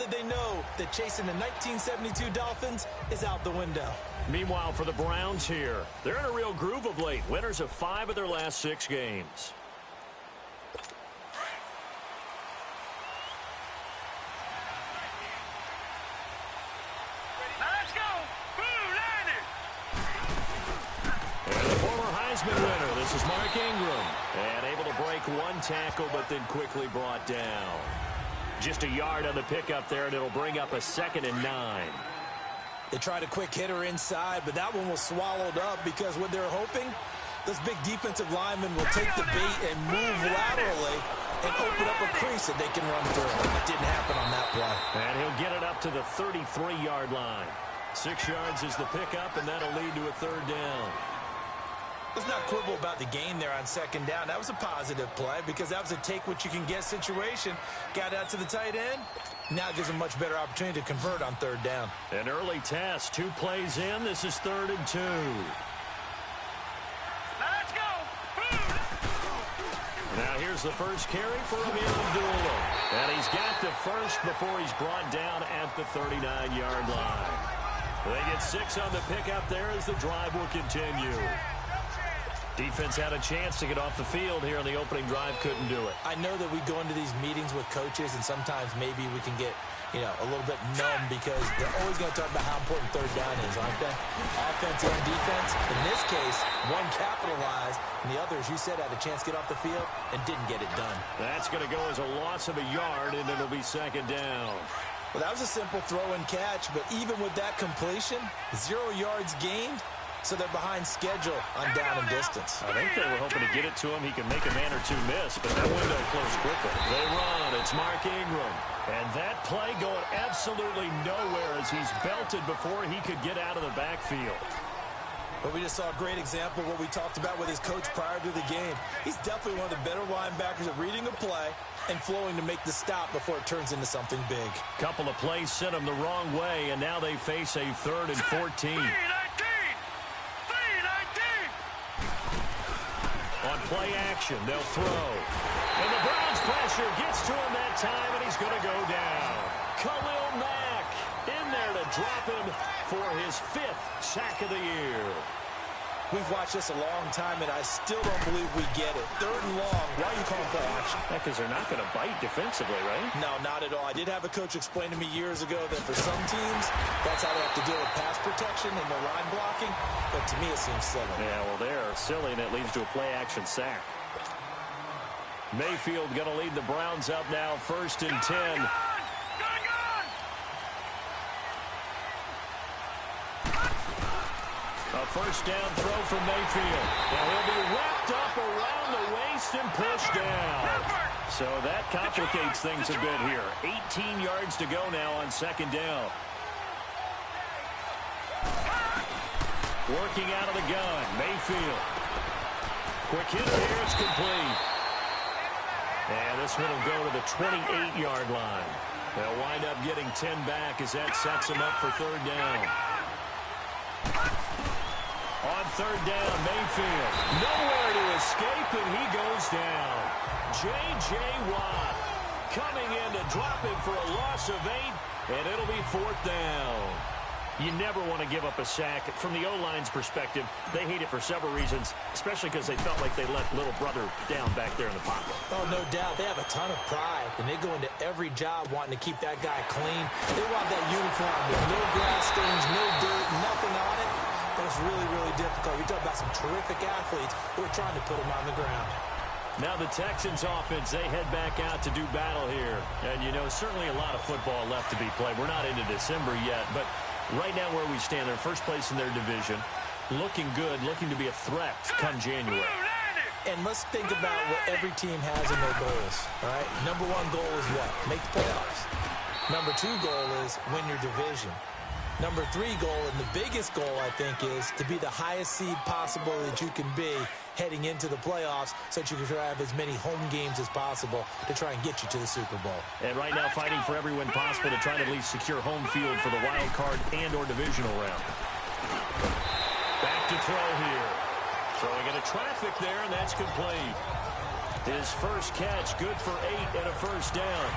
that they know that chasing the 1972 Dolphins is out the window. Meanwhile, for the Browns here, they're in a real groove of late. Winners of 5 of their last 6 games. Winner. This is Mark Ingram. And able to break one tackle, but then quickly brought down. Just a yard on the pickup there, and it'll bring up a 2nd and 9. They tried a quick hitter inside, but that one was swallowed up because what they're hoping, those big defensive linemen will take the bait and move laterally and open up a crease that they can run through. It didn't happen on that play. And he'll get it up to the 33-yard line. 6 yards is the pickup, and that'll lead to a 3rd down. Let's not quibble about the gain there on 2nd down. That was a positive play because that was a take-what-you-can-get situation. Got out to the tight end. Now gives a much better opportunity to convert on 3rd down. An early test. 2 plays in. This is 3rd and 2. Let's go. Now here's the first carry for Emil Abdullah. And he's got the first before he's brought down at the 39-yard line. They get 6 on the pickup there as the drive will continue. Defense had a chance to get off the field here on the opening drive, couldn't do it. I know that we go into these meetings with coaches, and sometimes maybe we can get, a little bit numb because they're always going to talk about how important 3rd down is, aren't they? Offense and defense. In this case, one capitalized, and the other, as you said, had a chance to get off the field and didn't get it done. That's going to go as a loss of a yard, and it'll be 2nd down. Well, that was a simple throw and catch, but even with that completion, 0 yards gained. So they're behind schedule on down and distance. I think they were hoping to get it to him. He can make a man or 2 miss, but that window closed quickly. They run. It's Mark Ingram. And that play going absolutely nowhere as he's belted before he could get out of the backfield. But we just saw a great example of what we talked about with his coach prior to the game. He's definitely one of the better linebackers at reading a play and flowing to make the stop before it turns into something big. Couple of plays sent him the wrong way, and now they face a 3rd and 14. On play action, they'll throw. And the Browns pressure gets to him that time, and he's going to go down. Khalil Mack in there to drop him for his 5th sack of the year. We've watched this a long time, and I still don't believe we get it. 3rd and long. Why are you calling play action? Because they're not going to bite defensively, right? No, not at all. I did have a coach explain to me years ago that for some teams, that's how they have to deal with pass protection and their line blocking. But to me, it seems silly. Yeah, well, they're silly, and it leads to a play-action sack. Mayfield going to lead the Browns up now, 1st and 10. A 1st down throw from Mayfield. Now he'll be wrapped up around the waist and pushed down. So that complicates things a bit here. 18 yards to go now on 2nd down. Working out of the gun, Mayfield. Quick hitter here, it's complete. And this one will go to the 28-yard line. They'll wind up getting 10 back as that sets them up for 3rd down. On 3rd down, Mayfield. Nowhere to escape, and he goes down. J.J. Watt coming in to drop him for a loss of 8, and it'll be 4th down. You never want to give up a sack. From the O-line's perspective, they hate it for several reasons, especially because they felt like they let little brother down back there in the pocket. Oh, no doubt. They have a ton of pride, and they go into every job wanting to keep that guy clean. They want that uniform with no grass stains, no dirt, nothing on it. But it's really, really difficult. You're talking about some terrific athletes who are trying to put him on the ground. Now the Texans offense, they head back out to do battle here. And, certainly a lot of football left to be played. We're not into December yet, but right now where we stand, they're first place in their division. Looking good, looking to be a threat come January. And let's think about what every team has in their goals, all right? Number 1 goal is what? Make the playoffs. Number 2 goal is win your division. Number 3 goal, and the biggest goal, I think, is to be the highest seed possible that you can be heading into the playoffs so that you can try to have as many home games as possible to try and get you to the Super Bowl. And right now fighting for every win possible to try to at least secure home field for the wild card and or divisional round. Back to throw here. Throwing into traffic there, and that's complete. His first catch, good for 8 and a 1st down.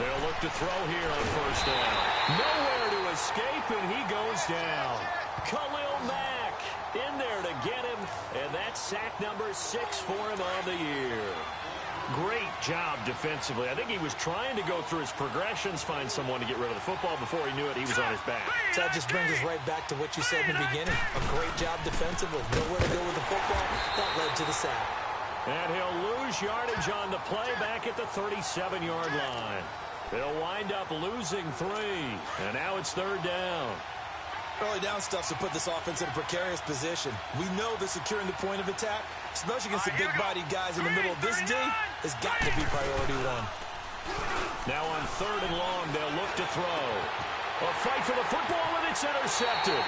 They'll look to throw here on first down. Nowhere to escape, and he goes down. Khalil Mack in there to get him, and that's sack number 6 for him on the year. Great job defensively. I think he was trying to go through his progressions, find someone to get rid of the football. Before he knew it, he was on his back. So that just brings us right back to what you said in the beginning. A great job defensively. Nowhere to go with the football. That led to the sack. And he'll lose yardage on the play back at the 37-yard line. They'll wind up losing 3. And now it's third down. Early down stuff to put this offense in a precarious position. We know that securing the point of attack, especially against the big-bodied guys in the middle of this D, has got to be priority 1. Now on third and long, they'll look to throw. A fight for the football, and it's intercepted.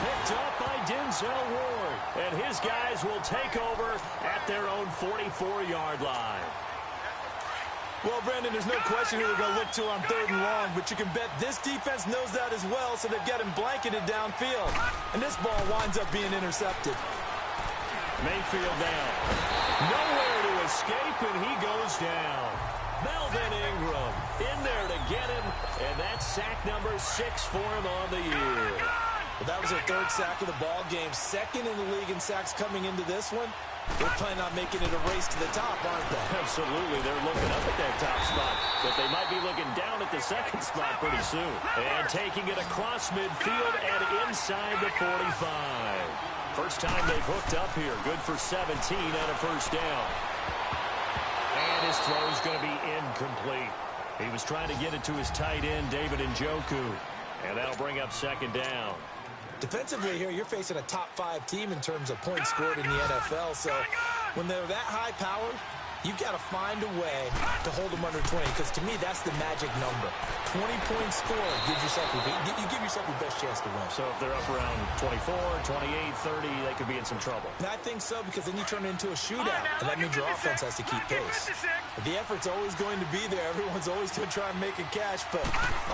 Picked up by Denzel Ward. And his guys will take over at their own 44-yard line. Well, Brandon, there's no question who they're going to look to on third and long, but you can bet this defense knows that as well, so they've got him blanketed downfield. And this ball winds up being intercepted. Mayfield down. Nowhere to escape, and he goes down. Melvin Ingram in there to get him, and that's sack number 6 for him on the year. Well, that was their 3rd sack of the ball game. 2nd in the league in sacks coming into this one. They're planning on making it a race to the top, aren't they? Absolutely. They're looking up at that top spot, but they might be looking down at the 2nd spot pretty soon. And taking it across midfield and inside the 45. First time they've hooked up here. Good for 17 on a first down. And his throw's going to be incomplete. He was trying to get it to his tight end, David Njoku. And that'll bring up second down. Defensively here, you're facing a top 5 team in terms of points scored in the NFL. So when they're that high powered, you've got to find a way to hold them under 20, because to me, that's the magic number. 20-point score gives yourself you give yourself your best chance to win. So if they're up around 24, 28, 30, they could be in some trouble. And I think so, because then you turn it into a shootout, and that means your offense has to keep pace. The effort's always going to be there. Everyone's always going to try and make a catch, but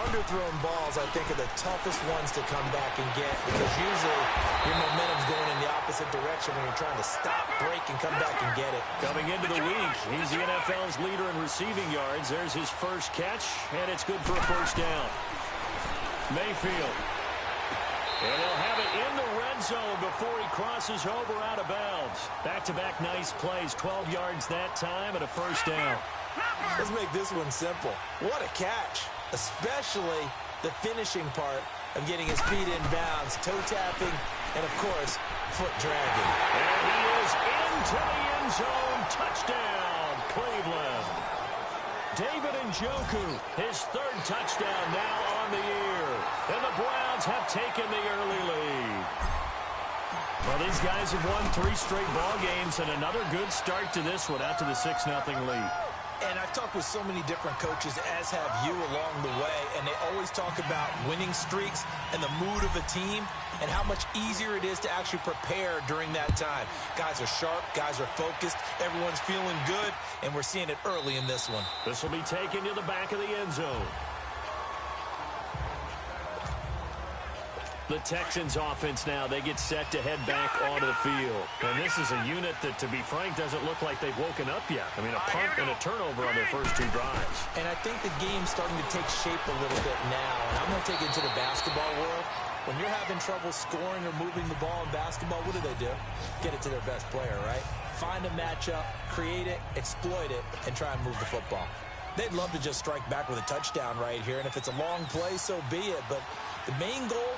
underthrown balls, I think, are the toughest ones to come back and get, because usually your momentum's going in the opposite direction when you're trying to stop, break, and come back and get it. Coming into the week, he's the NFL's leader in receiving yards. There's his first catch, and it's good for a first down. Mayfield. And he'll have it in the red zone before he crosses over out of bounds. Back-to-back nice plays, 12 yards that time, and a first down. Let's make this one simple. What a catch, especially the finishing part of getting his feet in bounds, toe tapping, and, of course, foot dragging. And he is into the end zone. Touchdown, Cleveland. David Njoku, his 3rd touchdown now on the year. And the Browns have taken the early lead. Well, these guys have won 3 straight ball games, and another good start to this one out to the 6-0 lead. And I've talked with so many different coaches, as have you, along the way, and they always talk about winning streaks and the mood of a team and how much easier it is to actually prepare during that time. Guys are sharp, guys are focused, everyone's feeling good, and we're seeing it early in this one. This will be taken to the back of the end zone. The Texans offense now, they get set to head back onto the field. And this is a unit that, to be frank, doesn't look like they've woken up yet. I mean, a punt and a turnover on their first 2 drives. And I think the game's starting to take shape a little bit now. And I'm going to take it to the basketball world. When you're having trouble scoring or moving the ball in basketball, what do? Get it to their best player, right? Find a matchup, create it, exploit it, and try and move the football. They'd love to just strike back with a touchdown right here. And if it's a long play, so be it. But the main goal,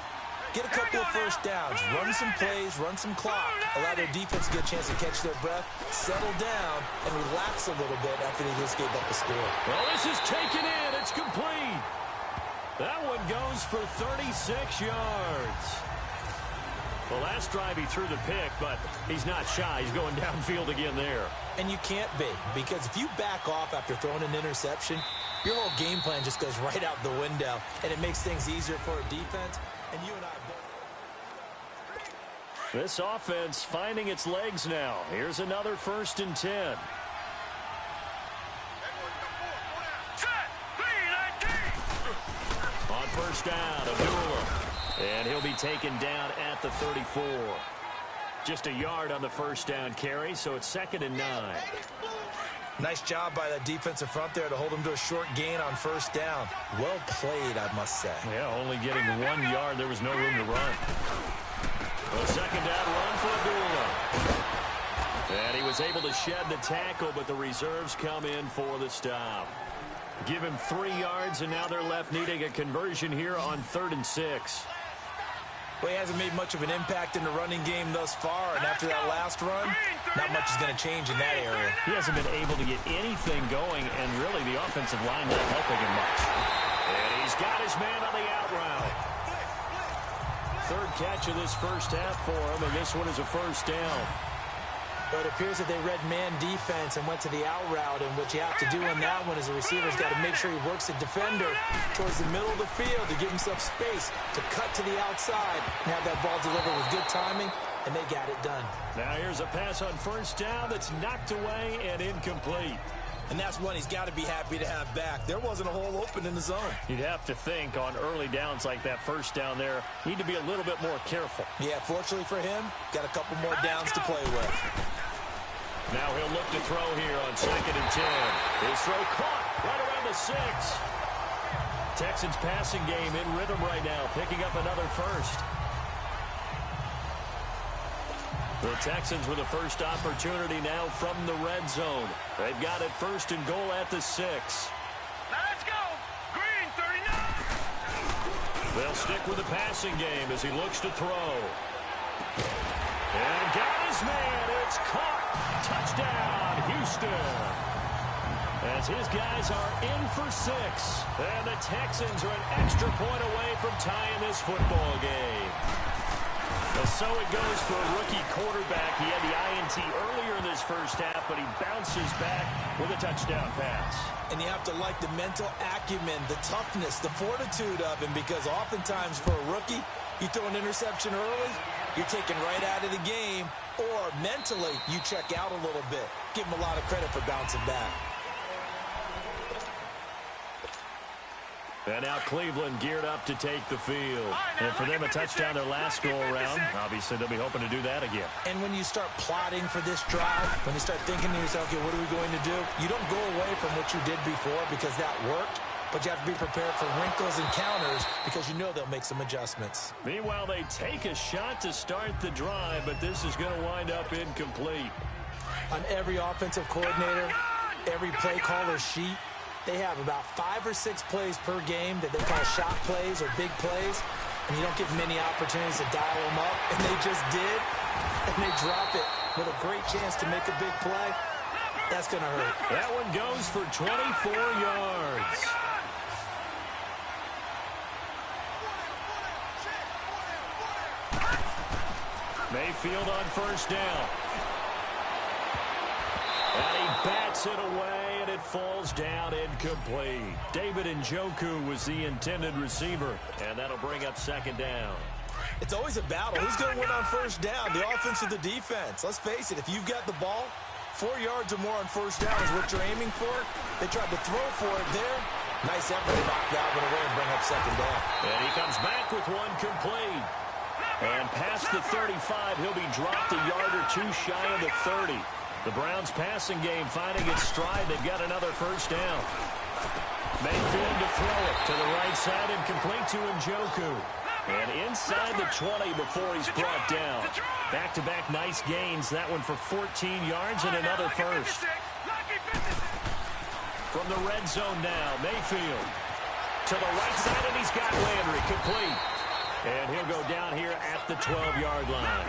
get a couple of first downs, run some plays, run some clock, allow their defense to get a chance to catch their breath, settle down, and relax a little bit after they just gave up a score. Well, this is taken in. It's complete. That one goes for 36 yards. The last drive he threw the pick, but he's not shy. He's going downfield again there. And you can't be, because if you back off after throwing an interception, your whole game plan just goes right out the window, and it makes things easier for a defense. And you and I both. This offense finding its legs now. Here's another 1st and 10. On first down, Abdullah. And he'll be taken down at the 34. Just a yard on the first down carry, so it's 2nd and 9. Nice job by that defensive front there to hold him to a short gain on first down. Well played, I must say. Yeah, only getting 1 yard. There was no room to run. A second down run for Abdullah. And he was able to shed the tackle, but the reserves come in for the stop. Give him 3 yards, and now they're left needing a conversion here on 3rd and 6. Well, he hasn't made much of an impact in the running game thus far, and after that last run, not much is going to change in that area. He hasn't been able to get anything going, and really the offensive line not helping him much. And he's got his man on the out route. 3rd catch of this first half for him, and this one is a first down. But it appears that they read man defense and went to the out route, and what you have to do in that one is the receiver's got to make sure he works the defender towards the middle of the field to give himself space to cut to the outside and have that ball delivered with good timing, and they got it done. Now here's a pass on first down that's knocked away and incomplete. And that's one he's got to be happy to have back. There wasn't a hole open in the zone. You'd have to think on early downs like that first down there, need to be a little bit more careful. Yeah, fortunately for him, got a couple more downs to play with. Now he'll look to throw here on 2nd and 10. His throw caught right around the 6. Texans passing game in rhythm right now, picking up another first. The Texans with a first opportunity now from the red zone. They've got it 1st and goal at the 6. Let's go! Green 39! They'll stick with the passing game as he looks to throw. And got his man. It's caught. Touchdown, Houston. As his guys are in for 6. And the Texans are an extra point away from tying this football game. And so it goes for a rookie quarterback. He had the INT earlier in this first half, but he bounces back with a touchdown pass. And you have to like the mental acumen, the toughness, the fortitude of him, because oftentimes for a rookie, you throw an interception early, you're taken right out of the game, or mentally you check out a little bit. Give him a lot of credit for bouncing back. And now Cleveland geared up to take the field. And for them, a touchdown their last go-around. Obviously, they'll be hoping to do that again. And when you start plotting for this drive, when you start thinking to yourself, okay, what are we going to do? You don't go away from what you did before because that worked, but you have to be prepared for wrinkles and counters because you know they'll make some adjustments. Meanwhile, they take a shot to start the drive, but this is going to wind up incomplete. On every offensive coordinator, every play caller sheet, they have about 5 or 6 plays per game that they call shot plays or big plays, and you don't get many opportunities to dial them up, and they just did, and they drop it with a great chance to make a big play. That's going to hurt. That one goes for 24 yards. Mayfield on first down. And he bats it away, and it falls down incomplete. David Njoku was the intended receiver, and that'll bring up 2nd down. It's always a battle. Who's going to win on first down, the offense or the defense? Let's face it, if you've got the ball, 4 yards or more on first down is what you're aiming for. They tried to throw for it there. Nice effort to knock that one away and bring up 2nd down. And he comes back with one complete. And past the 35, he'll be dropped a yard or two shy of the 30. The Browns passing game finding its stride. They've got another first down. Mayfield to throw it to the right side and complete to Njoku. And inside the 20 before he's brought down. Back-to-back nice gains. That one for 14 yards and another first. From the red zone now, Mayfield to the right side, and he's got Landry complete. And he'll go down here at the 12-yard line.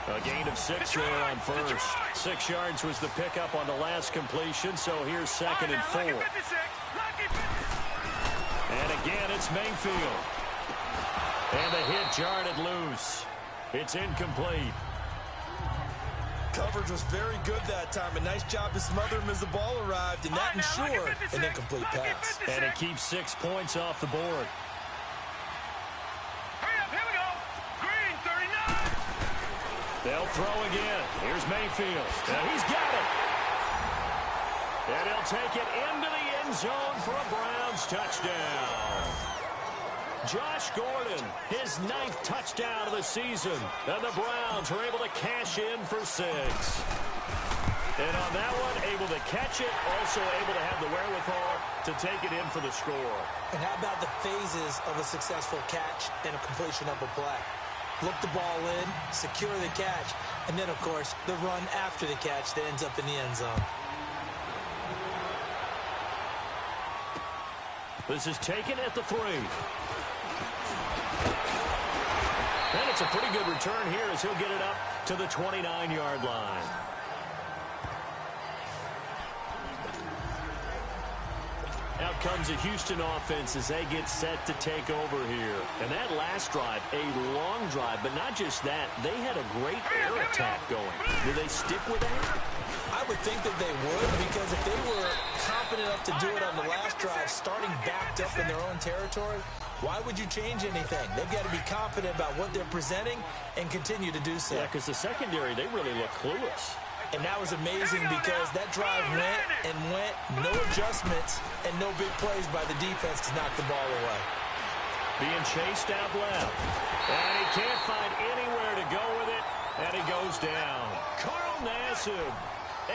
A gain of 6 there on first. 6 yards was the pickup on the last completion, so here's 2nd and 4. And again, it's Mayfield. And the hit jarred it loose. It's incomplete. Coverage was very good that time. A nice job to smother him as the ball arrived, and that ensured an incomplete pass. And it keeps 6 points off the board. They'll throw again. Here's Mayfield. And he's got it. And he'll take it into the end zone for a Browns touchdown. Josh Gordon, his 9th touchdown of the season. And the Browns are able to cash in for 6. And on that one, able to catch it, also able to have the wherewithal to take it in for the score. And how about the phases of a successful catch and a completion of a play? Look the ball in, secure the catch, and then, of course, the run after the catch that ends up in the end zone. This is taken at the 3. And it's a pretty good return here as he'll get it up to the 29-yard line. Out comes the Houston offense as they get set to take over here. And that last drive, a long drive, but not just that. They had a great air attack going. Do they stick with that? I would think that they would, because if they were confident enough to do it on the last drive, starting backed up in their own territory, why would you change anything? They've got to be confident about what they're presenting and continue to do so. Yeah, because the secondary, they really look clueless. And that was amazing because that drive went and went, no adjustments, and no big plays by the defense to knock the ball away. Being chased out left. And he can't find anywhere to go with it, and he goes down. Carl Nassib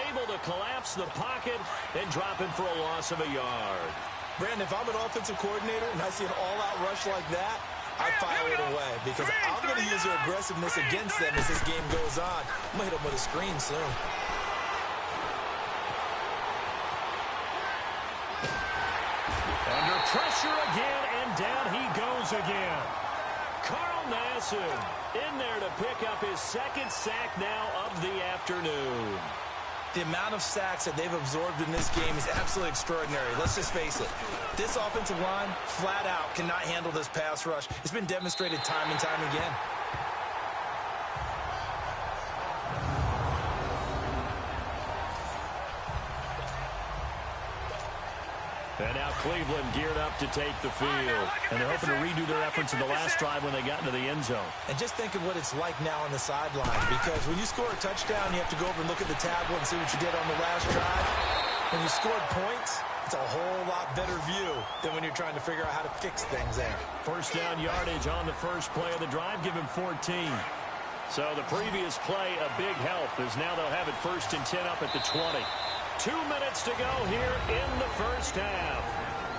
able to collapse the pocket and drop him for a loss of a yard. Brandon, if I'm an offensive coordinator and I see an all-out rush like that, I file it away because I'm going to use their aggressiveness against them as this game goes on. I'm going to hit them with a screen soon. Under pressure again, and down he goes again. Carl Nassib in there to pick up his second sack now of the afternoon. The amount of sacks that they've absorbed in this game is absolutely extraordinary. Let's just face it. This offensive line, flat out, cannot handle this pass rush. It's been demonstrated time and time again. And now Cleveland geared up to take the field. And they're hoping to redo their efforts in the last drive when they got into the end zone. And just think of what it's like now on the sideline. Because when you score a touchdown, you have to go over and look at the tablet and see what you did on the last drive. When you scored points, it's a whole lot better view than when you're trying to figure out how to fix things there. First down yardage on the first play of the drive. Give him 14. So the previous play, a big help, as now they'll have it 1st and 10 up at the 20. 2 minutes to go here in the first half.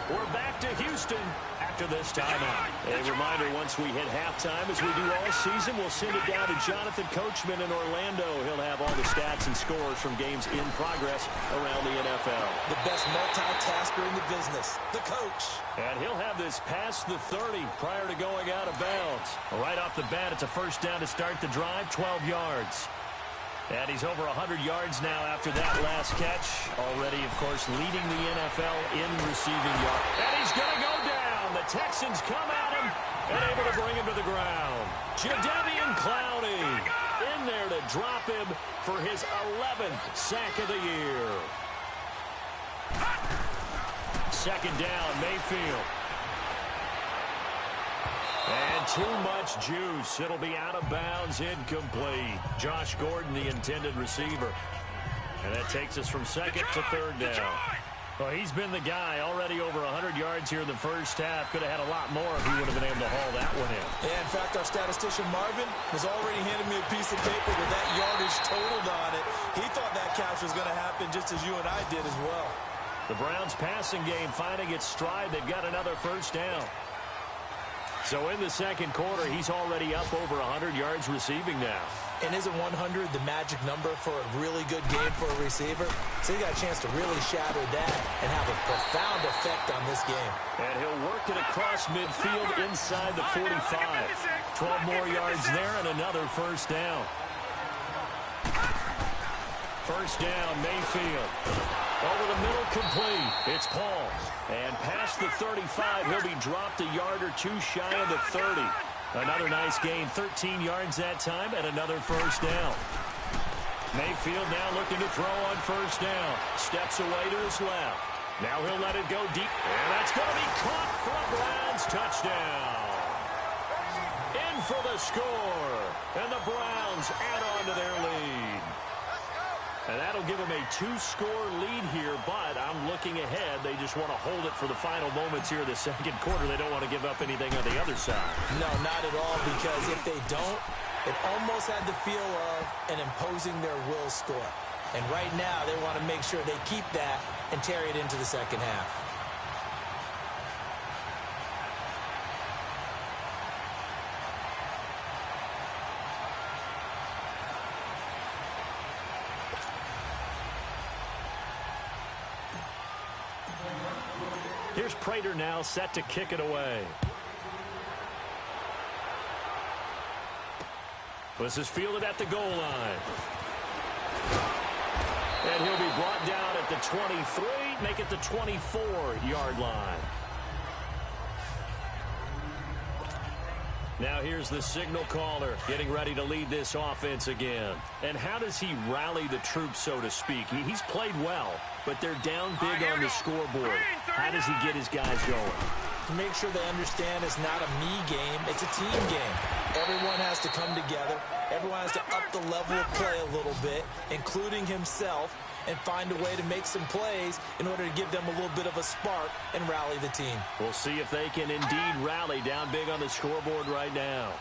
We're back to Houston after this timeout. A reminder, once we hit halftime, as we do all season, we'll send it down to Jonathan Coachman in Orlando. He'll have all the stats and scores from games in progress around the NFL. The best multitasker in the business, the coach. And he'll have this past the 30 prior to going out of bounds. Right off the bat, it's a first down to start the drive, 12 yards. And he's over 100 yards now after that last catch. Already, of course, leading the NFL in receiving yards. And he's going to go down. The Texans come at him and able to bring him to the ground. Jadeveon Clowney in there to drop him for his 11th sack of the year. Second down, Mayfield. And too much juice. It'll be out of bounds, incomplete. Josh Gordon, the intended receiver. And that takes us from second to third down. Well, he's been the guy already over 100 yards here in the first half. Could have had a lot more if he would have been able to haul that one in. Yeah, in fact, our statistician Marvin was already handing me a piece of paper with that yardage totaled on it. He thought that catch was going to happen just as you and I did as well. The Browns passing game finding its stride. They've got another first down. So in the second quarter, he's already up over 100 yards receiving now. And isn't 100 the magic number for a really good game for a receiver? So he got a chance to really shatter that and have a profound effect on this game. And he'll work it across midfield inside the 45. 12 more yards there and another first down. First down, Mayfield. Over the middle, complete. It's Paul. And past the 35, he'll be dropped a yard or two shy of the 30. Another nice gain, 13 yards that time, and another first down. Mayfield now looking to throw on first down. Steps away to his left. Now he'll let it go deep. And that's going to be caught for a Browns touchdown. In for the score. And the Browns add on to their lead. And that'll give them a 2-score lead here, but I'm looking ahead. They just want to hold it for the final moments here in the second quarter. They don't want to give up anything on the other side. No, not at all, because if they don't, it almost had the feel of an imposing their will score. And right now, they want to make sure they keep that and carry it into the second half. Here's Prater now set to kick it away. This is fielded at the goal line. And he'll be brought down at the 23, make it the 24-yard line. Now here's the signal caller getting ready to lead this offense again. And how does he rally the troops, so to speak? He's played well, but they're down big on the scoreboard. How does he get his guys going? To make sure they understand it's not a me game, it's a team game. Everyone has to come together. Everyone has to up the level of play a little bit, including himself, and find a way to make some plays in order to give them a little bit of a spark and rally the team. We'll see if they can indeed rally down big on the scoreboard right now.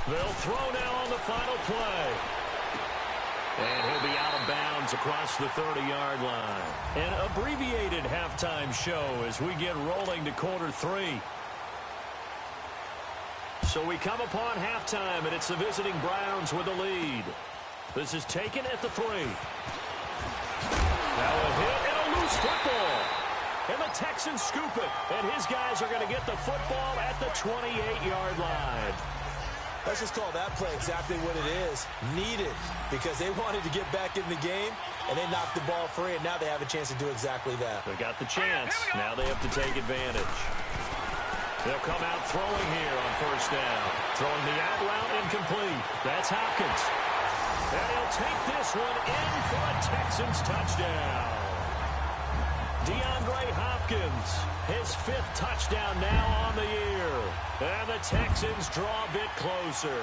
They'll throw now on the final play. And he'll be out of bounds across the 30-yard line. An abbreviated halftime show as we get rolling to quarter 3. So we come upon halftime, and it's the visiting Browns with the lead. This is taken at the 3. Now a hit and a loose football. And the Texans scoop it. And his guys are going to get the football at the 28-yard line. Let's just call that play exactly what it is. Needed, because they wanted to get back in the game, and they knocked the ball free, and now they have a chance to do exactly that. They got the chance. Now they have to take advantage. They'll come out throwing here on first down. Throwing the out route incomplete. That's Hopkins. And he'll take this one in for a Texans touchdown. DeAndre Hopkins, his 5th touchdown now on the year. And the Texans draw a bit closer.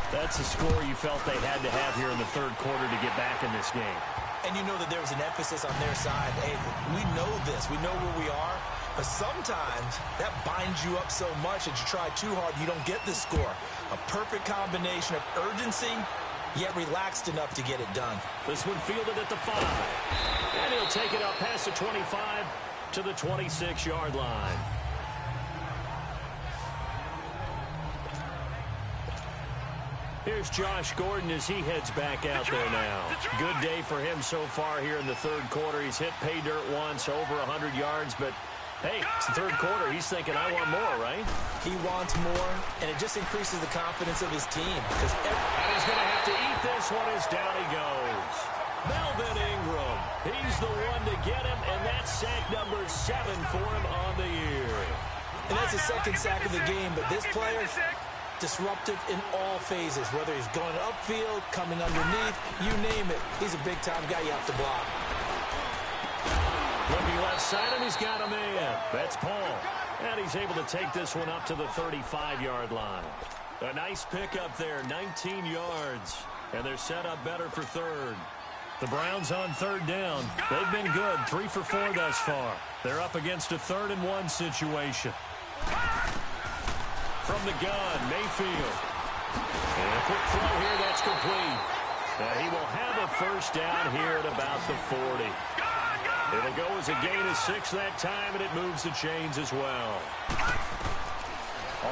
That's a score you felt they had to have here in the third quarter to get back in this game. And you know that there was an emphasis on their side. Hey, we know this. We know where we are. But sometimes that binds you up so much that you try too hard, you don't get the score. A perfect combination of urgency, yet relaxed enough to get it done. This one fielded at the 5. And he'll take it up past the 25 to the 26-yard line. Here's Josh Gordon as he heads back out there now. Good day for him so far here in the third quarter. He's hit pay dirt once, over 100 yards, but hey, it's the third quarter. He's thinking, I want more, right? He wants more, and it just increases the confidence of his team. And he's going to have to eat this one as down he goes. Melvin Ingram, he's the one to get him, and that's sack number 7 for him on the year. And that's the second sack of the game, but this player, disruptive in all phases, whether he's going upfield, coming underneath, you name it. He's a big-time guy you have to block. Looking left side, and he's got a man. That's Paul. And he's able to take this one up to the 35-yard line. A nice pickup there, 19 yards. And they're set up better for third. The Browns on third down. They've been good, 3 for 4 thus far. They're up against a 3rd and 1 situation. From the gun, Mayfield. And a quick throw here, that's complete. He will have a first down here at about the 40. It'll go as a gain of 6 that time, and it moves the chains as well.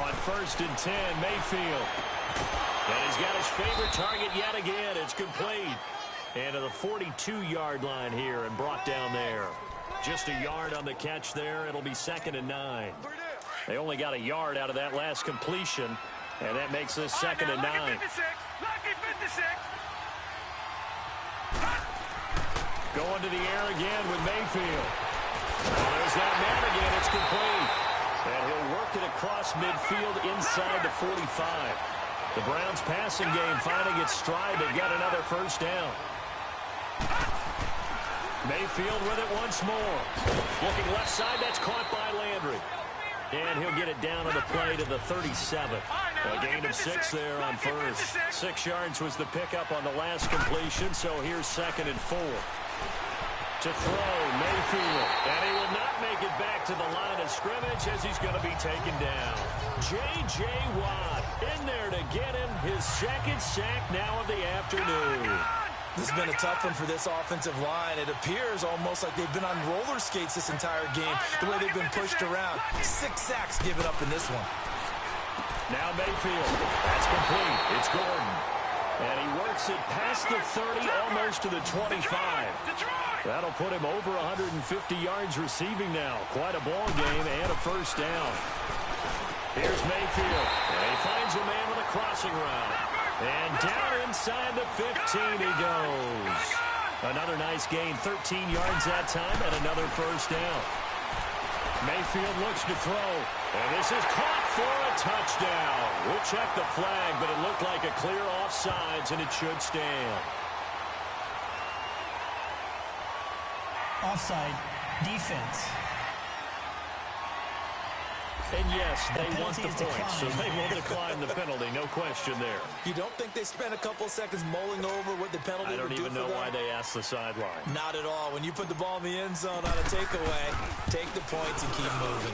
On 1st and 10, Mayfield. And he's got his favorite target yet again. It's complete. And to the 42-yard line here and brought down there. Just a yard on the catch there. It'll be 2nd and 9. They only got a yard out of that last completion, and that makes this 2nd and 9. Going to the air again with Mayfield. There's that man again. It's complete. And he'll work it across midfield inside the 45. The Browns passing game finding its stride. They've got another first down. Mayfield with it once more. Looking left side. That's caught by Landry. And he'll get it down on the play to the 37. A gain of 6 there on first. 6 yards was the pickup on the last completion, so here's 2nd and 4. To throw, Mayfield. And he will not make it back to the line of scrimmage as he's going to be taken down. J.J. Watt in there to get him his 2nd sack now of the afternoon. This has been a tough one for this offensive line. It appears almost like they've been on roller skates this entire game, the way they've been pushed around. 6 sacks given up in this one. Now Mayfield. That's complete. It's Gordon. And he works it past the 30, almost to the 25. That'll put him over 150 yards receiving now. Quite a ball game and a first down. Here's Mayfield. And he finds a man with a crossing route. And down inside the 15 he goes. Another nice gain, 13 yards that time, and another first down. Mayfield looks to throw, and this is caught for a touchdown. We'll check the flag, but it looked like a clear offsides, and it should stand. Offside, defense. And yes, they want the point, so they will decline the penalty, no question there. You don't think they spent a couple seconds mulling over what the penalty would do for them? I don't even know why they asked the sideline. Not at all. When you put the ball in the end zone on a takeaway, take the points and keep moving.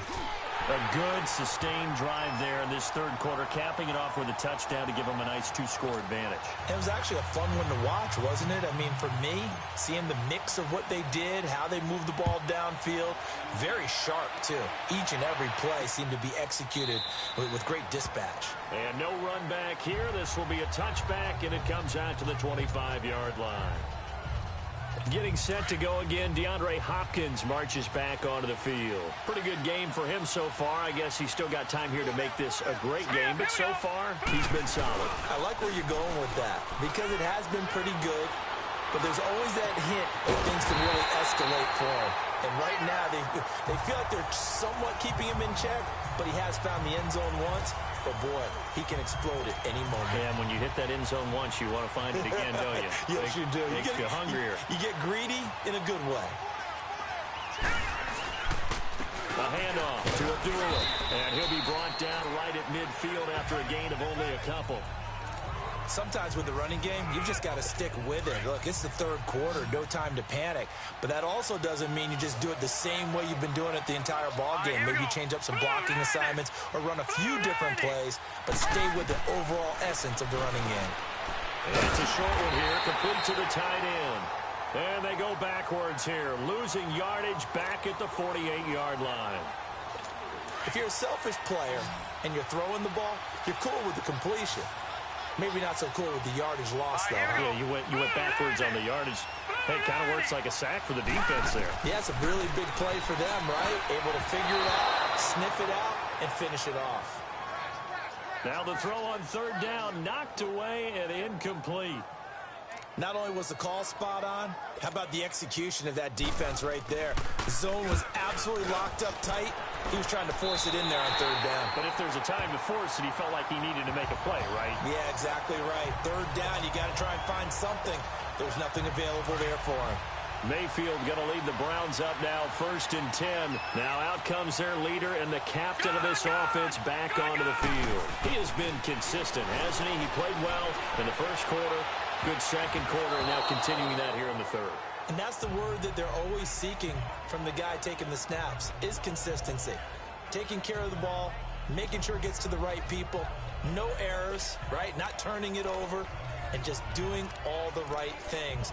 A good, sustained drive there in this third quarter, capping it off with a touchdown to give them a nice 2-score advantage. It was actually a fun one to watch, wasn't it? I mean, for me, seeing the mix of what they did, how they moved the ball downfield, very sharp, too. Each and every play seemed to be executed with great dispatch. And no run back here. This will be a touchback, and it comes out to the 25-yard line. Getting set to go again, DeAndre Hopkins marches back onto the field. Pretty good game for him so far. I guess he's still got time here to make this a great game, but so far, he's been solid. I like where you're going with that, because it has been pretty good, but there's always that hint that things can really escalate for him. And right now, they feel like they're somewhat keeping him in check, but he has found the end zone once. But, boy, he can explode at any moment. Yeah, and when you hit that end zone once, you want to find it again, don't you? Yes, you do. Makes you hungrier. You get greedy in a good way. A handoff to Abdullah. And he'll be brought down right at midfield after a gain of only a couple. Sometimes with the running game, you've just got to stick with it. Look, it's the third quarter, no time to panic. But that also doesn't mean you just do it the same way you've been doing it the entire ball game. Maybe you change up some blocking assignments or run a few different plays, but stay with the overall essence of the running game. And it's a short one here, complete to the tight end. And they go backwards here, losing yardage back at the 48-yard line. If you're a selfish player and you're throwing the ball, you're cool with the completion. Maybe not so cool with the yardage loss, though. Yeah, you went backwards on the yardage. Hey, it kind of works like a sack for the defense there. Yeah, it's a really big play for them, right? Able to figure it out, sniff it out, and finish it off. Now the throw on third down, knocked away and incomplete. Not only was the call spot on, how about the execution of that defense right there? The zone was absolutely locked up tight. He was trying to force it in there on third down. But if there's a time to force it, he felt like he needed to make a play, right? Yeah, exactly right. Third down, you got to try and find something. There's nothing available there for him. Mayfield going to lead the Browns up now, 1st and 10. Now out comes their leader and the captain of this offense back onto the field. He has been consistent, hasn't he? He played well in the first quarter, good second quarter, and now continuing that here in the third. And that's the word that they're always seeking from the guy taking the snaps, is consistency. Taking care of the ball, making sure it gets to the right people, no errors, right? Not turning it over, and just doing all the right things.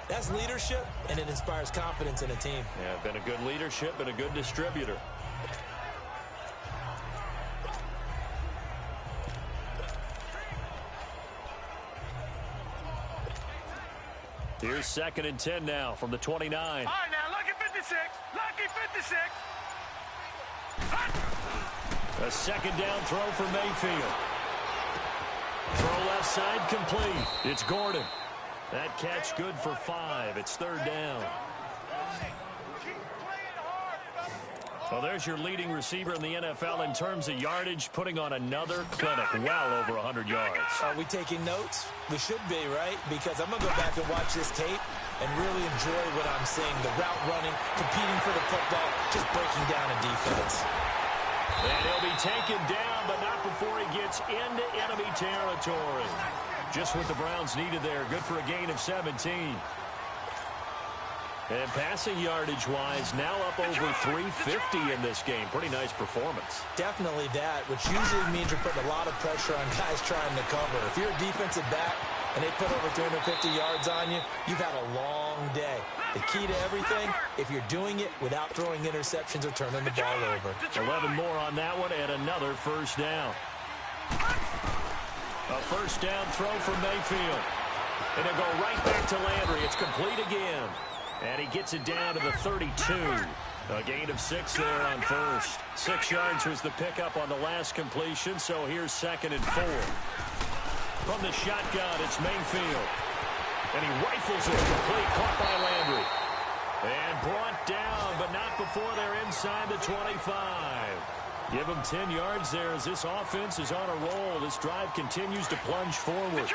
That's leadership, and it inspires confidence in a team. Yeah, been a good leadership and a good distributor. Here's 2nd and 10 now from the 29. All right, now, lucky 56. Lucky 56. A second down throw for Mayfield. Throw left side complete. It's Gordon. That catch good for 5. It's third down. Well, there's your leading receiver in the NFL in terms of yardage, putting on another clinic, well over 100 yards. Are we taking notes? We should be, right? Because I'm going to go back and watch this tape and really enjoy what I'm seeing. The route running, competing for the football, just breaking down a defense. And he'll be taken down, but not before he gets into enemy territory. Just what the Browns needed there. Good for a gain of 17. And passing yardage-wise, now up over 350 in this game. Pretty nice performance. Definitely that, which usually means you're putting a lot of pressure on guys trying to cover. If you're a defensive back and they put over 350 yards on you, you've had a long day. The key to everything, if you're doing it without throwing interceptions or turning the ball over. 11 more on that one and another first down. A first down throw from Mayfield. And it'll go right back to Landry. It's complete again. And he gets it down to the 32. A gain of 6 there on first. 6 yards was the pickup on the last completion, so here's 2nd and 4. From the shotgun, it's Mayfield. And he rifles it complete, caught by Landry. And brought down, but not before they're inside the 25. Give him 10 yards there as this offense is on a roll. This drive continues to plunge forward.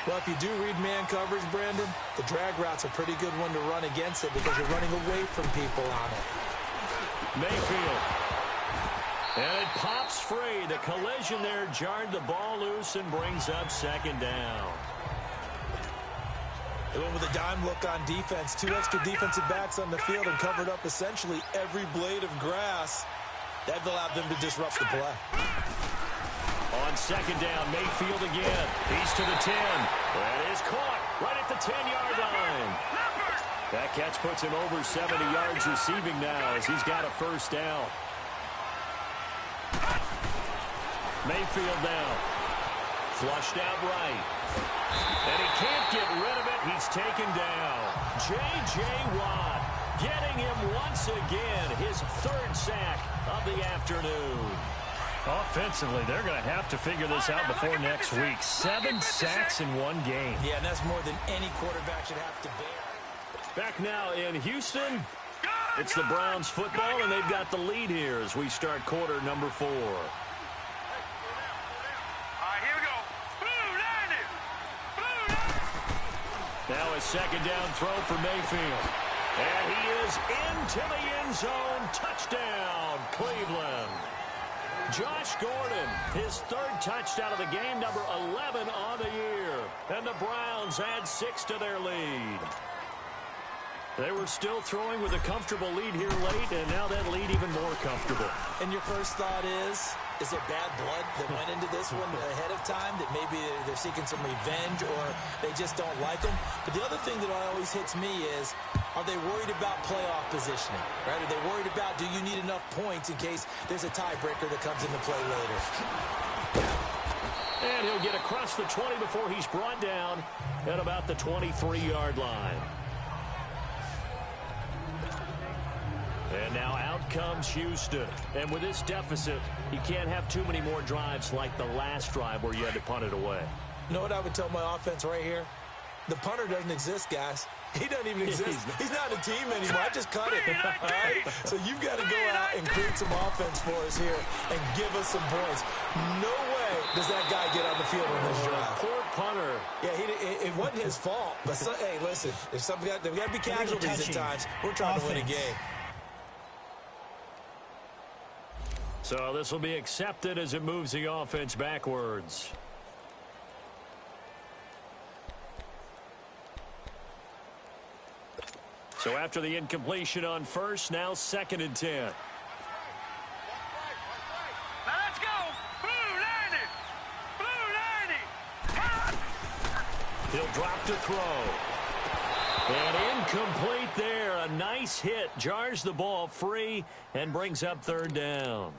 Well, if you do read man coverage, Brandon, the drag route's a pretty good one to run against it because you're running away from people on it. Mayfield. And it pops free. The collision there jarred the ball loose and brings up 2nd down. They went with a dime look on defense. 2 extra defensive backs on the field and covered up essentially every blade of grass. That allowed them to disrupt the play. On 2nd down, Mayfield again. He's to the 10. That is caught right at the 10-yard line. That catch puts him over 70 yards receiving now as he's got a first down. Mayfield now. Flushed out right. And he can't get rid of it. He's taken down. J.J. Watt getting him once again. His 3rd sack of the afternoon. Offensively, they're going to have to figure this out before next week. 7 sacks in one game. Yeah, and that's more than any quarterback should have to bear. Back now in Houston, it's the Browns football, and they've got the lead here as we start quarter number 4. Now a 2nd down throw for Mayfield. And he is into the end zone. Touchdown, Cleveland. Josh Gordon, his 3rd touchdown of the game, number 11 on the year. And the Browns add 6 to their lead. They were still throwing with a comfortable lead here late, and now that lead even more comfortable. And your first thought is there bad blood that went into this one ahead of time, that maybe they're seeking some revenge or they just don't like them? But the other thing that always hits me is, are they worried about playoff positioning? Right? Are they worried about, do you need enough points in case there's a tiebreaker that comes into play later? And he'll get across the 20 before he's brought down at about the 23-yard line. And now out comes Houston. And with this deficit, you can't have too many more drives like the last drive where you had to punt it away. You know what I would tell my offense right here? The punter doesn't exist, guys. He doesn't even exist. He's not a team anymore. I just cut it. All right? So you've got to go out and create some offense for us here and give us some points. No way does that guy get on the field on this drive. Poor punter. Yeah, it wasn't his fault. But, hey, listen, there's got to be casualties at times. We're trying to win a game. So this will be accepted as it moves the offense backwards. So after the incompletion on first, now 2nd and 10. Now let's go. Blue 90. He'll drop to throw. And incomplete there. A nice hit. Jars the ball free and brings up 3rd down.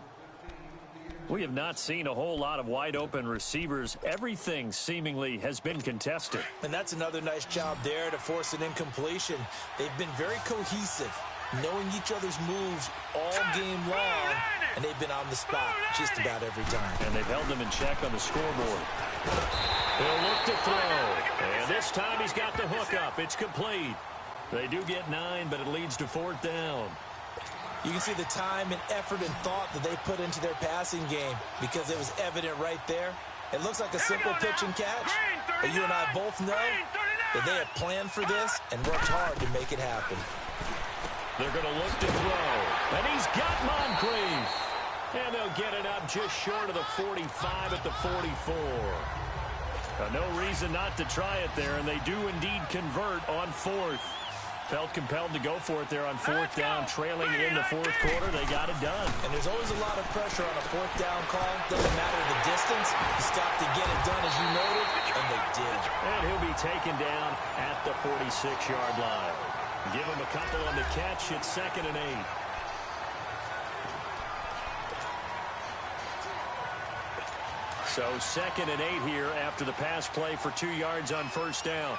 We have not seen a whole lot of wide-open receivers. Everything seemingly has been contested. And that's another nice job there to force an incompletion. They've been very cohesive, knowing each other's moves all game long, and they've been on the spot just about every time. And they've held them in check on the scoreboard. He'll look to throw. And this time he's got the hook up. It's complete. They do get 9, but it leads to 4th down. You can see the time and effort and thought that they put into their passing game because it was evident right there. It looks like a simple pitch and catch, but you and I both know that they have planned for this and worked hard to make it happen. They're going to look to throw, and he's got Moncrief. And they'll get it up just short of the 45 at the 44. No reason not to try it there, and they do indeed convert on fourth. Felt compelled to go for it there on fourth down, trailing in the fourth quarter. They got it done. And there's always a lot of pressure on a fourth down call. Doesn't matter the distance. You stop to get it done, as you noted, and they did. And he'll be taken down at the 46-yard line. Give him a couple on the catch. It's 2nd and 8. So 2nd and 8 here after the pass play for 2 yards on first down.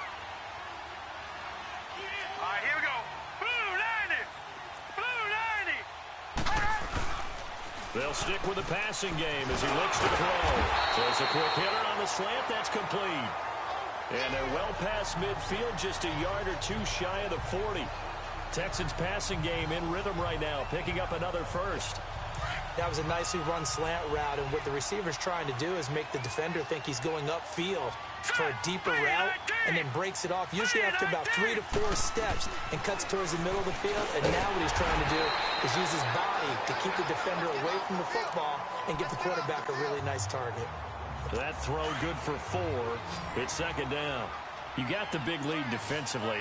All right, here we go. Blue 90. Blue 90. They'll stick with the passing game as he looks to throw. There's a quick hitter on the slant. That's complete. And they're well past midfield, just a yard or two shy of the 40. Texans passing game in rhythm right now, picking up another first. That was a nicely run slant route, and what the receiver's trying to do is make the defender think he's going upfield for a deeper route, and then breaks it off, usually after about 3 to 4 steps, and cuts towards the middle of the field. And now what he's trying to do is use his body to keep the defender away from the football and get the quarterback a really nice target. That throw good for 4. It's 2nd down. You got the big lead defensively.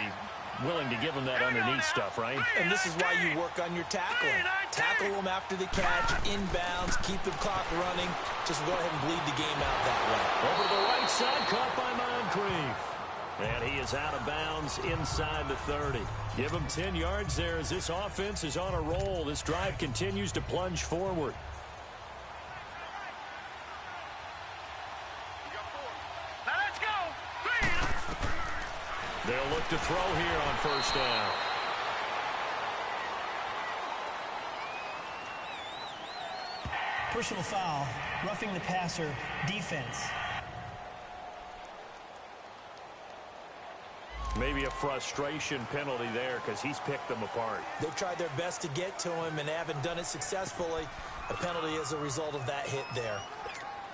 Willing to give them that underneath stuff, right? And this is why you work on your tackling. Tackle them after the catch, inbounds, keep the clock running. Just go ahead and bleed the game out that way. Over to the right side, caught by Moncrief. And he is out of bounds inside the 30. Give him 10 yards there as this offense is on a roll. This drive continues to plunge forward. Now let's go. They'll look to throw here on first down. Personal foul, roughing the passer, defense. Maybe a frustration penalty there because he's picked them apart. They've tried their best to get to him and haven't done it successfully. A penalty as a result of that hit there.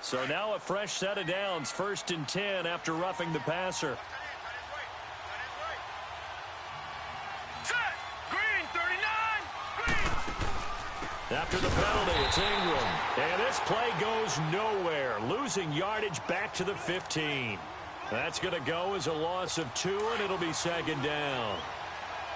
So now a fresh set of downs, 1st and 10 after roughing the passer. After the penalty, it's Ingram. And this play goes nowhere. Losing yardage back to the 15. That's going to go as a loss of 2, and it'll be 2nd down.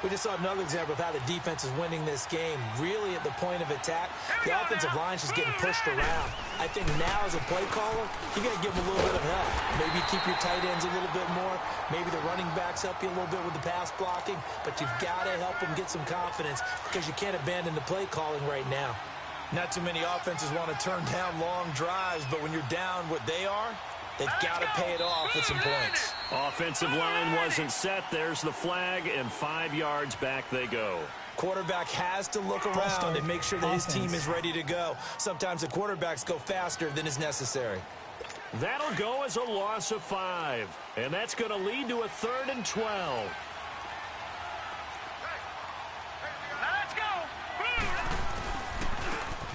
We just saw another example of how the defense is winning this game. Really at the point of attack, the offensive line is just getting pushed around. I think now as a play caller, you got to give them a little bit of help. Maybe keep your tight ends a little bit more. Maybe the running backs help you a little bit with the pass blocking. But you've got to help them get some confidence because you can't abandon the play calling right now. Not too many offenses want to turn down long drives, but when you're down what they are, they've got to pay it off with some points. Offensive line wasn't set. There's the flag, and 5 yards back they go. Quarterback has to look around and make sure that his team is ready to go. Sometimes the quarterbacks go faster than is necessary. That'll go as a loss of 5, and that's going to lead to a 3rd and 12.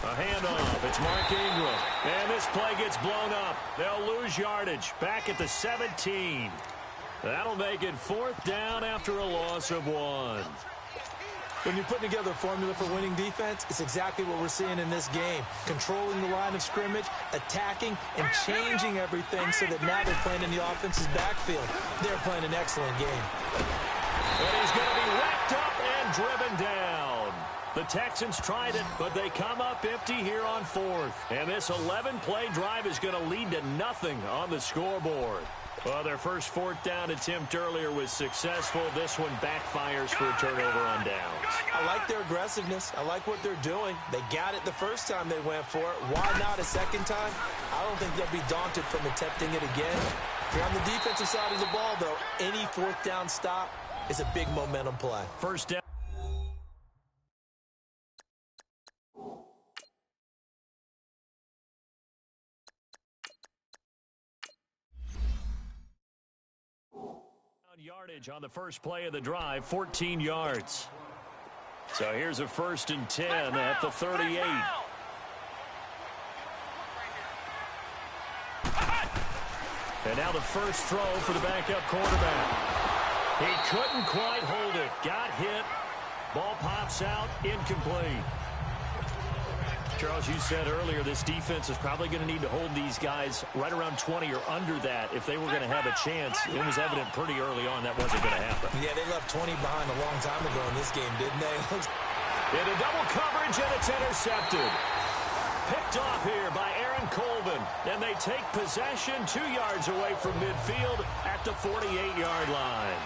A handoff. It's Mark Ingram. And this play gets blown up. They'll lose yardage. Back at the 17. That'll make it 4th down after a loss of 1. When you're putting together a formula for winning defense, it's exactly what we're seeing in this game. Controlling the line of scrimmage, attacking, and changing everything so that now they're playing in the offense's backfield. They're playing an excellent game. And he's going to be wrapped up and driven down. The Texans tried it, but they come up empty here on 4th. And this 11-play drive is going to lead to nothing on the scoreboard. Well, their first 4th down attempt earlier was successful. This one backfires for a turnover on downs. I like their aggressiveness. I like what they're doing. They got it the first time they went for it. Why not a second time? I don't think they'll be daunted from attempting it again. If you're on the defensive side of the ball, though, any 4th down stop is a big momentum play. First down. Yardage on the first play of the drive, 14 yards. So here's a 1st and 10 at the 38. And now the first throw for the backup quarterback. He couldn't quite hold it. Got hit. Ball pops out. Incomplete. Charles, you said earlier this defense is probably going to need to hold these guys right around 20 or under that if they were going to have a chance. It was evident pretty early on that wasn't going to happen. Yeah, they left 20 behind a long time ago in this game, didn't they? Into double coverage, and it's intercepted. Picked off here by Aaron Colvin. And they take possession 2 yards away from midfield at the 48-yard line.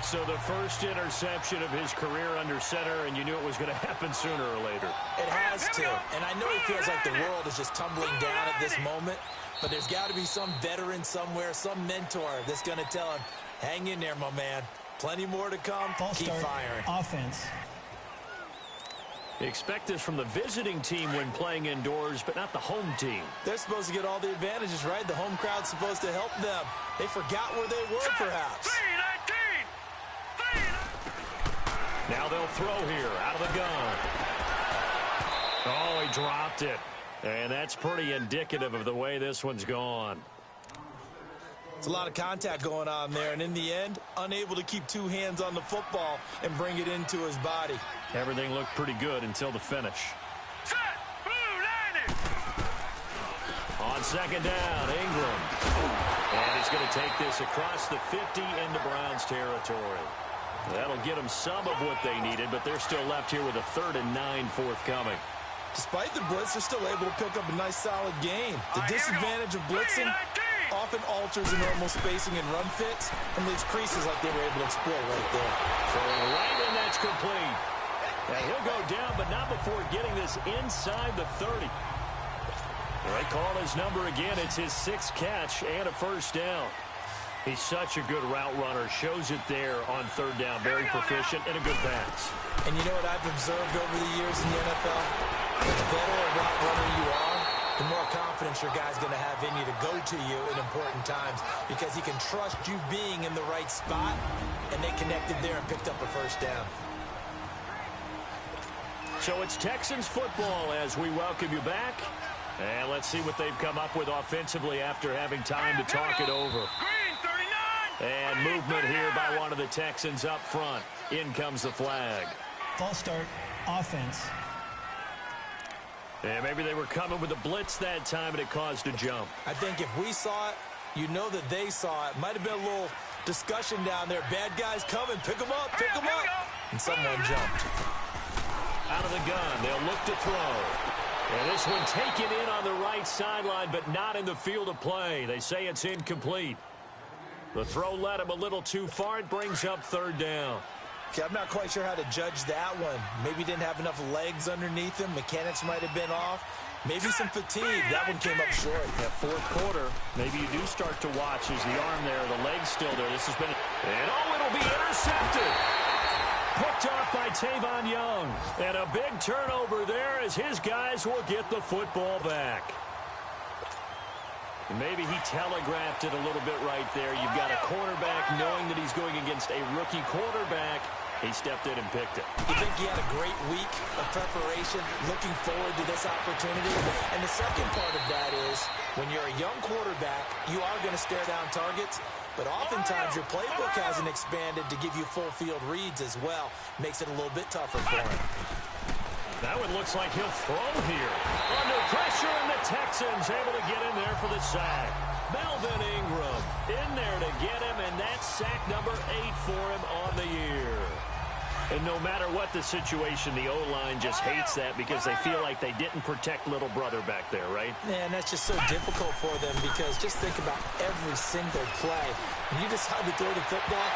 So the first interception of his career under center, and you knew it was going to happen sooner or later. It has to. And I know he feels like the world is just tumbling down at this moment, but there's got to be some veteran somewhere, some mentor that's going to tell him, hang in there, my man. Plenty more to come. Keep firing. Offense. You expect this from the visiting team when playing indoors, but not the home team. They're supposed to get all the advantages, right? The home crowd's supposed to help them. They forgot where they were, perhaps. Now they'll throw here out of the gun. Oh, he dropped it. And that's pretty indicative of the way this one's gone. It's a lot of contact going on there, and in the end, unable to keep two hands on the football and bring it into his body. Everything looked pretty good until the finish. On second down, Ingram. And he's going to take this across the 50 into Browns territory. That'll get them some of what they needed, but they're still left here with a 3rd and 9 forthcoming. Despite the blitz, they're still able to pick up a nice, solid gain. The disadvantage of blitzing often alters the normal spacing and run fits and leaves creases like they were able to exploit right there. Throwing right, and that's complete. Now he'll go down, but not before getting this inside the 30. They call his number again. It's his 6th catch and a first down. He's such a good route runner. Shows it there on 3rd down. Very proficient and a good pass. And you know what I've observed over the years in the NFL? The better a route runner you are, the more confidence your guy's going to have in you to go to you in important times because he can trust you being in the right spot, and they connected there and picked up a first down. So it's Texans football as we welcome you back. And let's see what they've come up with offensively after having time to talk it over. And movement here by one of the Texans up front. In comes the flag. False start, offense. And maybe they were coming with a blitz that time and it caused a jump. I think if we saw it, you know that they saw it. Might have been a little discussion down there. Bad guys coming. Pick them up. Pick them up. And someone jumped. Out of the gun. They'll look to throw. And this one taken in on the right sideline, but not in the field of play. They say it's incomplete. The throw led him a little too far. It brings up 3rd down. Okay, I'm not quite sure how to judge that one. Maybe didn't have enough legs underneath him. Mechanics might have been off. Maybe some fatigue. That one came up short. That 4th quarter, maybe you do start to watch as the arm there, the leg's still there. This has been... And oh, it'll be intercepted. Picked off by Tavon Young. And a big turnover there as his guys will get the football back. And maybe he telegraphed it a little bit right there. You've got a cornerback knowing that he's going against a rookie quarterback. He stepped in and picked it. You think he had a great week of preparation, looking forward to this opportunity? And the second part of that is, when you're a young quarterback, you are going to stare down targets, but oftentimes your playbook hasn't expanded to give you full field reads as well. Makes it a little bit tougher for him. That one looks like he'll throw here. Under pressure, and the Texans able to get in there for the sack. Melvin Ingram in there to get him, and that's sack number 8 for him on the year. And no matter what the situation, the O-line just hates that because they feel like they didn't protect little brother back there, right? Man, that's just so difficult for them because just think about every single play. When you decide to throw the football,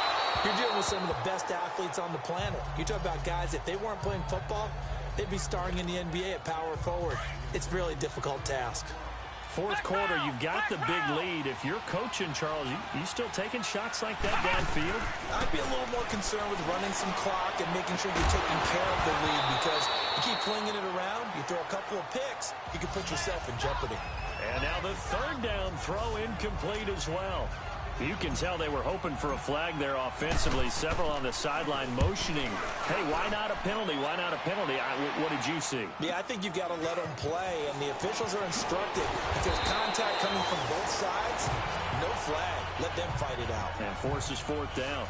you're dealing with some of the best athletes on the planet. You talk about guys, if they weren't playing football, they'd be starring in the NBA at power forward. It's a really difficult task. 4th quarter, you've got the big lead. If you're coaching, Charles, you still taking shots like that downfield? I'd be a little more concerned with running some clock and making sure you're taking care of the lead because you keep flinging it around, you throw a couple of picks, you can put yourself in jeopardy. And now the 3rd down throw incomplete as well. You can tell they were hoping for a flag there offensively. Several on the sideline motioning. Hey, why not a penalty? Why not a penalty? What did you see? Yeah, I think you've got to let them play, and the officials are instructed. If there's contact coming from both sides, no flag. Let them fight it out. And forces 4th down.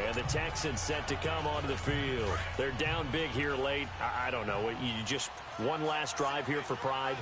And the Texans set to come onto the field. They're down big here late. I don't know. You just one last drive here for pride?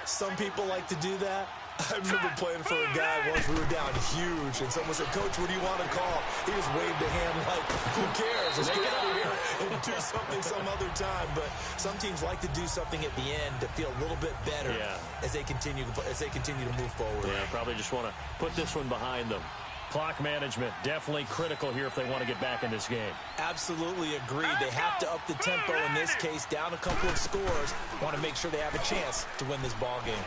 Some people like to do that. I remember playing for a guy once. We were down huge, and someone said, "Coach, what do you want to call?" He just waved a hand like, "Who cares? Let's get out of here and do something some other time." But some teams like to do something at the end to feel a little bit better as they continue to move forward. Yeah, probably just want to put this one behind them. Clock management, definitely critical here if they want to get back in this game. Absolutely agreed. They have to up the tempo in this case, down a couple of scores. Want to make sure they have a chance to win this ball game.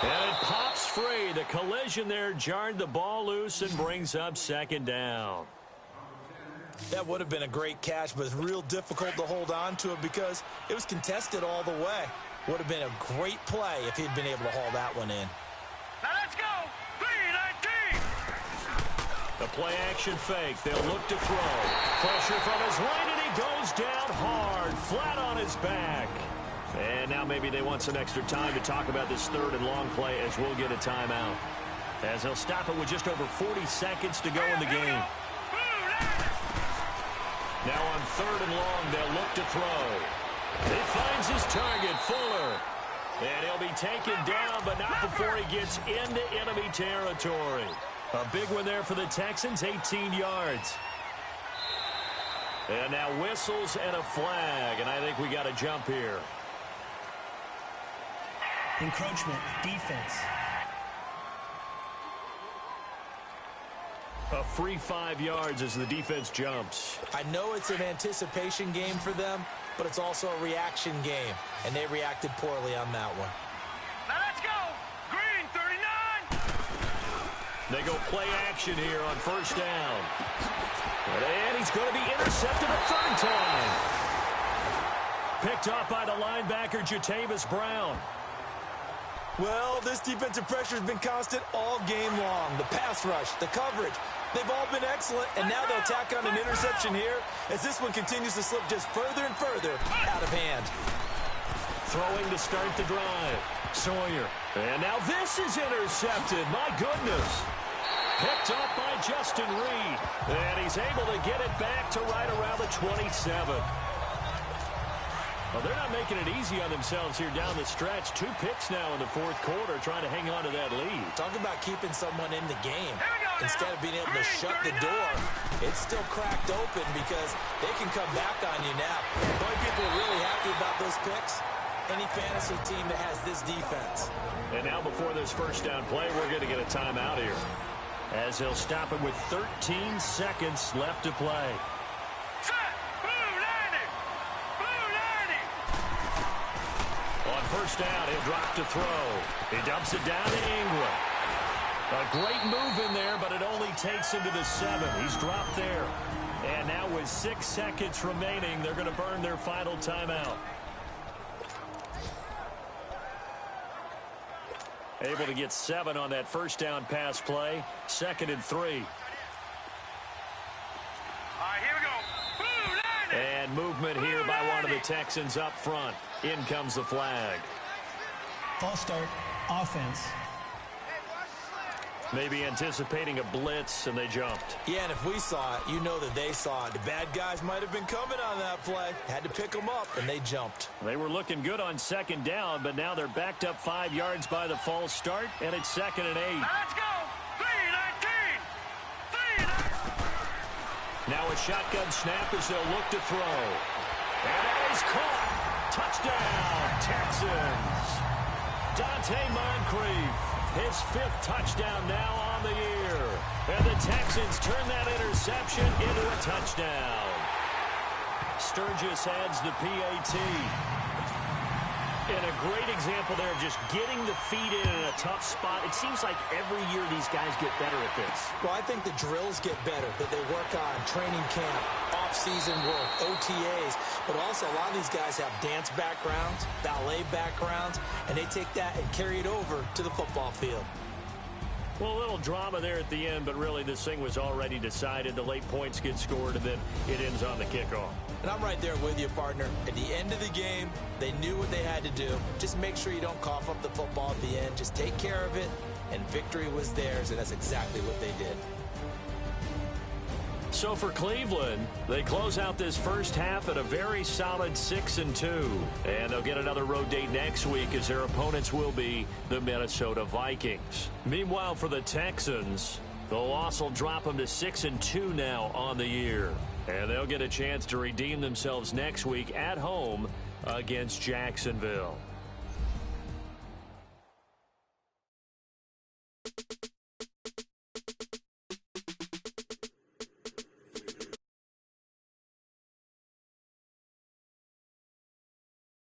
And it pops free. The collision there jarred the ball loose and brings up second down. That would have been a great catch, but it's real difficult to hold on to it because it was contested all the way. Would have been a great play if he'd been able to haul that one in. Now let's go. 3-19. The play action fake. They'll look to throw. Pressure from his right, and he goes down hard, flat on his back. And now maybe they want some extra time to talk about this third and long play as we'll get a timeout. As they'll stop it with just over 40 seconds to go in the game. Now on third and long, they'll look to throw. He finds his target, Fuller. And he'll be taken down, but not before he gets into enemy territory. A big one there for the Texans, 18 yards. And now whistles and a flag, and I think we got a jump here. Encroachment, defense. A free 5 yards as the defense jumps. I know it's an anticipation game for them, but it's also a reaction game, and they reacted poorly on that one. Now let's go. Green 39. They go play action here on first down. And he's going to be intercepted a third time. Picked up by the linebacker, Jatavis Brown. Well, this defensive pressure has been constant all game long. The pass rush, the coverage, they've all been excellent, and now they'll tack on an interception here as this one continues to slip just further and further out of hand. Throwing to start the drive. Sawyer. And now this is intercepted. My goodness. Picked up by Justin Reed. And he's able to get it back to right around the 27. Well, they're not making it easy on themselves here down the stretch. 2 picks now in the fourth quarter trying to hang on to that lead. Talk about keeping someone in the game. Instead of being able to shut the door, it's still cracked open because they can come back on you now. The only people are really happy about those picks, any fantasy team that has this defense. And now before this first down play, we're going to get a timeout here. As he'll stop it with 13 seconds left to play. First down, he'll drop to throw. He dumps it down to Ingram. A great move in there, but it only takes him to the 7. He's dropped there. And now with 6 seconds remaining, they're going to burn their final timeout. Able to get 7 on that first down pass play. 2nd and 3. All right, here we go. And movement here by one of the Texans up front. In comes the flag. False start, offense. Maybe anticipating a blitz, and they jumped. Yeah, and if we saw it, you know that they saw it. The bad guys might have been coming on that play. Had to pick them up, and they jumped. They were looking good on second down, but now they're backed up 5 yards by the false start, and it's 2nd and 8. Now let's go. 3-19. Now a shotgun snap as they'll look to throw. And that is caught. Touchdown, Texans. Dante Moncrief, his 5th touchdown now on the year. And the Texans turn that interception into a touchdown. Sturgis adds the PAT. And a great example there of just getting the feet in a tough spot. It seems like every year these guys get better at this. Well, I think the drills get better that they work on, training camp, off-season work, OTAs. But also a lot of these guys have dance backgrounds, ballet backgrounds, and they take that and carry it over to the football field. Well, a little drama there at the end, but really this thing was already decided. The late points get scored, and then it ends on the kickoff. And I'm right there with you, partner. At the end of the game, they knew what they had to do. Just make sure you don't cough up the football at the end. Just take care of it, and victory was theirs, and that's exactly what they did. So for Cleveland, they close out this first half at a very solid 6-2. And they'll get another road date next week as their opponents will be the Minnesota Vikings. Meanwhile, for the Texans, the loss will drop them to 6-2 now on the year. And they'll get a chance to redeem themselves next week at home against Jacksonville.